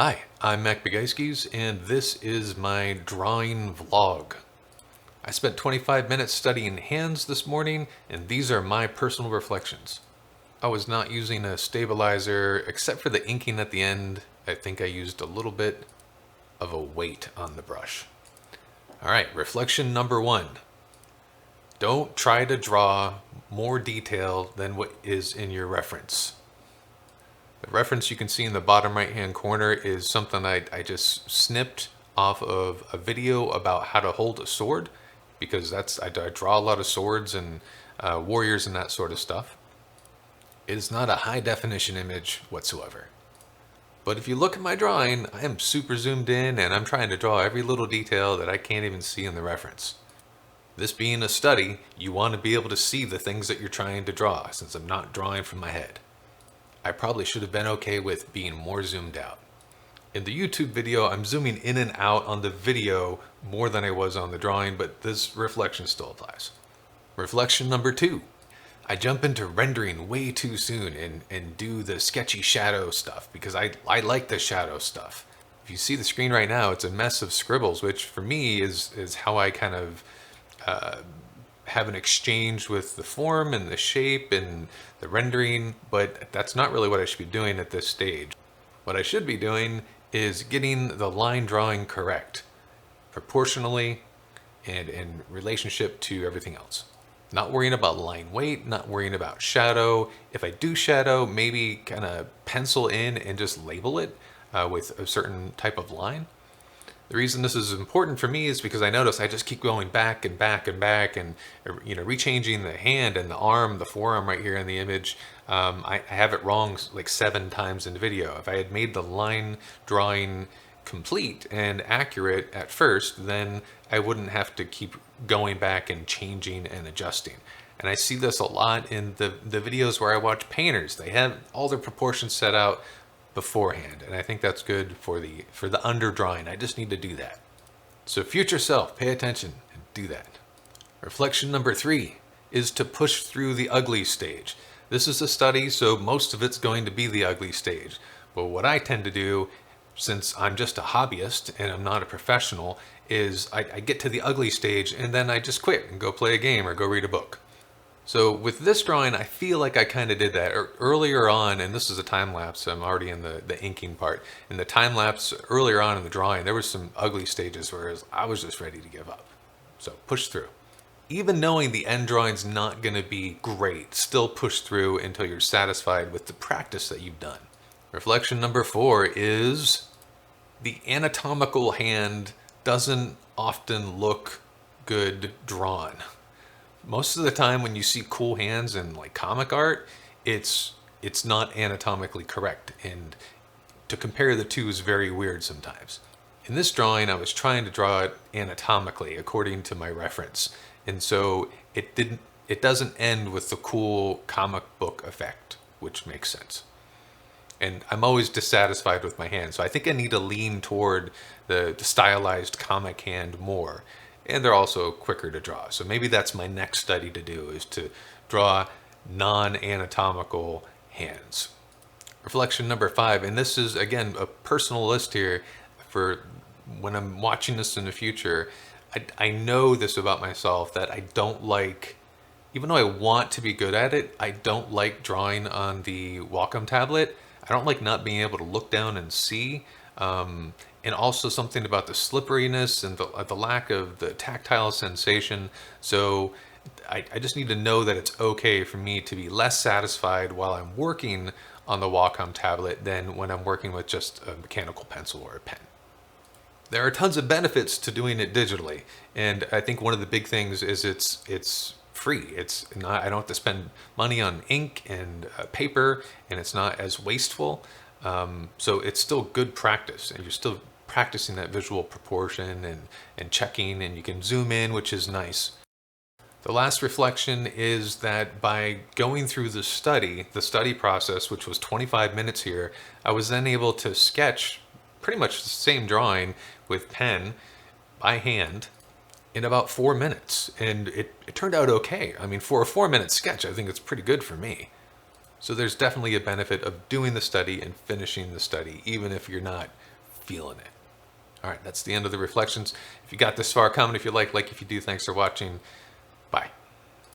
Hi, I'm Mac Begayskis, and this is my drawing vlog. I spent 25 minutes studying hands this morning, and these are my personal reflections. I was not using a stabilizer, except for the inking at the end. I think I used a little bit of a weight on the brush. Alright, reflection number 1. Don't try to draw more detail than what is in your reference. The reference you can see in the bottom right hand corner is something I just snipped off of a video about how to hold a sword, because I draw a lot of swords and warriors and that sort of stuff. It is not a high definition image whatsoever. But if you look at my drawing, I am super zoomed in and I'm trying to draw every little detail that I can't even see in the reference. This being a study, you want to be able to see the things that you're trying to draw, since I'm not drawing from my head. I probably should have been okay with being more zoomed out. In the YouTube video, I'm zooming in and out on the video more than I was on the drawing, but this reflection still applies. Reflection number 2. I jump into rendering way too soon and do the sketchy shadow stuff because I like the shadow stuff. If you see the screen right now, it's a mess of scribbles, which for me is how I kind of have an exchange with the form and the shape and the rendering, but that's not really what I should be doing at this stage. What I should be doing is getting the line drawing correct, proportionally and in relationship to everything else. Not worrying about line weight, not worrying about shadow. If I do shadow, maybe kind of pencil in and just label it with a certain type of line. The reason this is important for me is because I notice I just keep going back and back and back and, rechanging the hand and the arm, the forearm right here in the image. I have it wrong like 7 times in the video. If I had made the line drawing complete and accurate at first, then I wouldn't have to keep going back and changing and adjusting. And I see this a lot in the videos where I watch painters. They have all their proportions set out beforehand, and I think that's good for the underdrawing. I just need to do that. So future self, pay attention and do that. Reflection number 3 is to push through the ugly stage. This is a study, so most of it's going to be the ugly stage. But what I tend to do, since I'm just a hobbyist and I'm not a professional, is I get to the ugly stage and then I just quit and go play a game or go read a book. So with this drawing, I feel like I kind of did that earlier on, and this is a time lapse, so I'm already in the inking part. In the time lapse earlier on in the drawing, there was some ugly stages where I was just ready to give up. So push through. Even knowing the end drawing's not going to be great, still push through until you're satisfied with the practice that you've done. Reflection number 4 is the anatomical hand doesn't often look good drawn. Most of the time when you see cool hands in like comic art, it's not anatomically correct, and to compare the two is very weird sometimes. In this drawing, I was trying to draw it anatomically according to my reference, and so it doesn't end with the cool comic book effect, which makes sense. And I'm always dissatisfied with my hand, so I think I need to lean toward the stylized comic hand more. And they're also quicker to draw. So maybe that's my next study to do, is to draw non-anatomical hands. Reflection number 5, and this is again a personal list here for when I'm watching this in the future. I know this about myself, that I don't like, even though I want to be good at it, I don't like drawing on the Wacom tablet. I don't like not being able to look down and see. And also something about the slipperiness and the lack of the tactile sensation. So I just need to know that it's okay for me to be less satisfied while I'm working on the Wacom tablet than when I'm working with just a mechanical pencil or a pen. There are tons of benefits to doing it digitally, and I think one of the big things is it's free. I don't have to spend money on ink and paper, and it's not as wasteful. So it's still good practice, and you're still practicing that visual proportion and checking, and you can zoom in, which is nice. The last reflection is that by going through the study process, which was 25 minutes here, I was then able to sketch pretty much the same drawing with pen by hand in about 4 minutes, and it turned out okay. I mean, for a 4-minute sketch, I think it's pretty good for me. So there's definitely a benefit of doing the study and finishing the study, even if you're not feeling it. All right, that's the end of the reflections. If you got this far, comment if you like if you do. Thanks for watching. Bye.